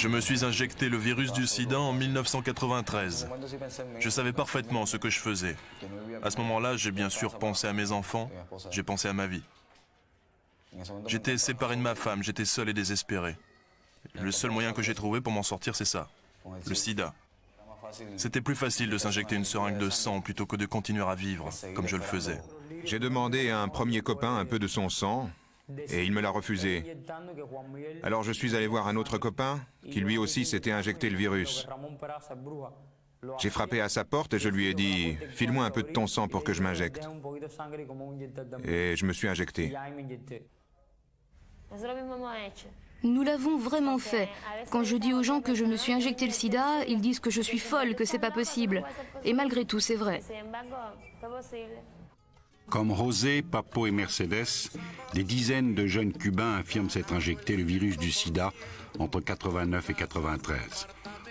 Je me suis injecté le virus du sida en 1993. Je savais parfaitement ce que je faisais. À ce moment-là, j'ai bien sûr pensé à mes enfants, j'ai pensé à ma vie. J'étais séparé de ma femme, j'étais seul et désespéré. Le seul moyen que j'ai trouvé pour m'en sortir, c'est ça, le sida. C'était plus facile de s'injecter une seringue de sang plutôt que de continuer à vivre, comme je le faisais. J'ai demandé à un premier copain un peu de son sang, et il me l'a refusé. Alors je suis allé voir un autre copain, qui lui aussi s'était injecté le virus. J'ai frappé à sa porte et je lui ai dit « File-moi un peu de ton sang pour que je m'injecte ». Et je me suis injecté. Nous l'avons vraiment fait. Quand je dis aux gens que je me suis injecté le sida, ils disent que je suis folle, que c'est pas possible. Et malgré tout, c'est vrai. Comme José, Papo et Mercedes, des dizaines de jeunes Cubains affirment s'être injectés le virus du sida entre 89 et 93.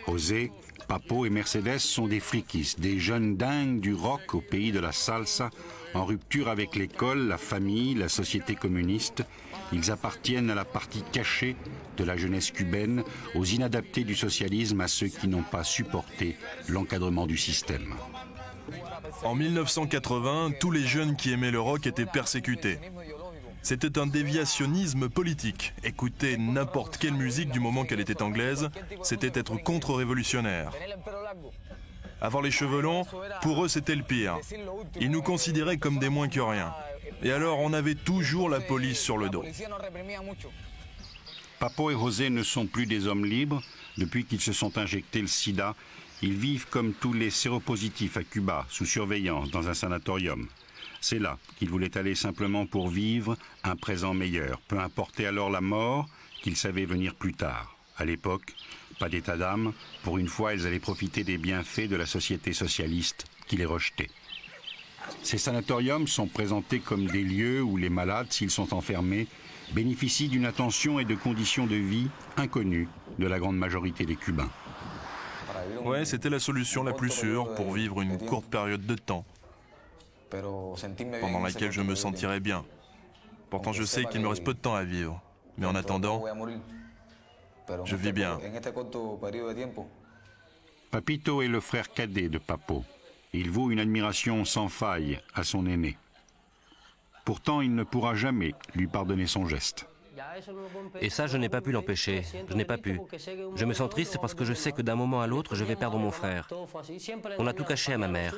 José, Papo et Mercedes sont des frikis, des jeunes dingues du rock au pays de la salsa, en rupture avec l'école, la famille, la société communiste. Ils appartiennent à la partie cachée de la jeunesse cubaine, aux inadaptés du socialisme, à ceux qui n'ont pas supporté l'encadrement du système. En 1980, tous les jeunes qui aimaient le rock étaient persécutés. C'était un déviationnisme politique. Écouter n'importe quelle musique du moment qu'elle était anglaise, c'était être contre-révolutionnaire. Avoir les cheveux longs, pour eux c'était le pire. Ils nous considéraient comme des moins que rien. Et alors on avait toujours la police sur le dos. Papo et José ne sont plus des hommes libres. Depuis qu'ils se sont injectés le sida, ils vivent comme tous les séropositifs à Cuba, sous surveillance, dans un sanatorium. C'est là qu'ils voulaient aller simplement pour vivre un présent meilleur, peu importait alors la mort qu'ils savaient venir plus tard. À l'époque, pas d'état d'âme, pour une fois ils allaient profiter des bienfaits de la société socialiste qui les rejetait. Ces sanatoriums sont présentés comme des lieux où les malades, s'ils sont enfermés, bénéficient d'une attention et de conditions de vie inconnues de la grande majorité des Cubains. Ouais, c'était la solution la plus sûre pour vivre une courte période de temps, pendant laquelle je me sentirais bien. Pourtant, je sais qu'il me reste peu de temps à vivre, mais en attendant, je vis bien. Papito est le frère cadet de Papo. Il vaut une admiration sans faille à son aîné. Pourtant, il ne pourra jamais lui pardonner son geste. Et ça, je n'ai pas pu l'empêcher. Je n'ai pas pu. Je me sens triste parce que je sais que d'un moment à l'autre, je vais perdre mon frère. On a tout caché à ma mère.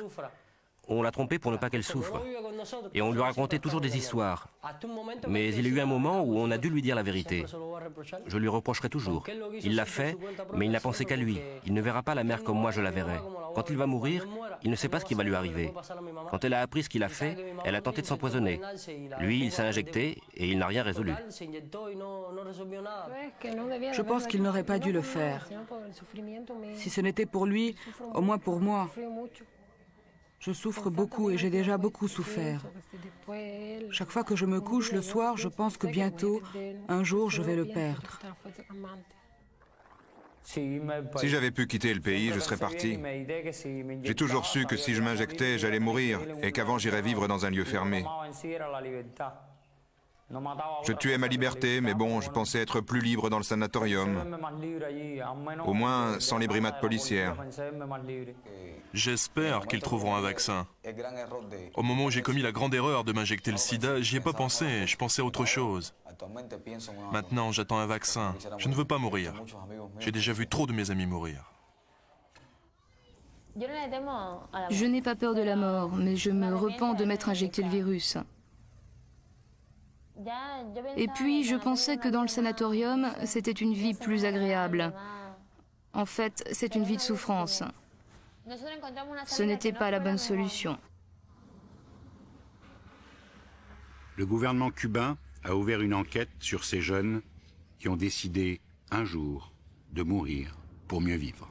On l'a trompée pour ne pas qu'elle souffre. Et on lui racontait toujours des histoires. Mais il y a eu un moment où on a dû lui dire la vérité. Je lui reprocherai toujours. Il l'a fait, mais il n'a pensé qu'à lui. Il ne verra pas la mère comme moi je la verrai. Quand il va mourir, il ne sait pas ce qui va lui arriver. Quand elle a appris ce qu'il a fait, elle a tenté de s'empoisonner. Lui, il s'est injecté et il n'a rien résolu. Je pense qu'il n'aurait pas dû le faire. Si ce n'était pour lui, au moins pour moi. Je souffre beaucoup et j'ai déjà beaucoup souffert. Chaque fois que je me couche le soir, je pense que bientôt, un jour, je vais le perdre. Si j'avais pu quitter le pays, je serais parti. J'ai toujours su que si je m'injectais, j'allais mourir et qu'avant j'irais vivre dans un lieu fermé. Je tuais ma liberté, mais bon, je pensais être plus libre dans le sanatorium. Au moins sans les brimades policières. J'espère qu'ils trouveront un vaccin. Au moment où j'ai commis la grande erreur de m'injecter le sida, j'y ai pas pensé, je pensais à autre chose. Maintenant, j'attends un vaccin. Je ne veux pas mourir. J'ai déjà vu trop de mes amis mourir. Je n'ai pas peur de la mort, mais je me repens de m'être injecté le virus. Et puis, je pensais que dans le sanatorium, c'était une vie plus agréable. En fait, c'est une vie de souffrance. Ce n'était pas la bonne solution. Le gouvernement cubain a ouvert une enquête sur ces jeunes qui ont décidé un jour de mourir pour mieux vivre.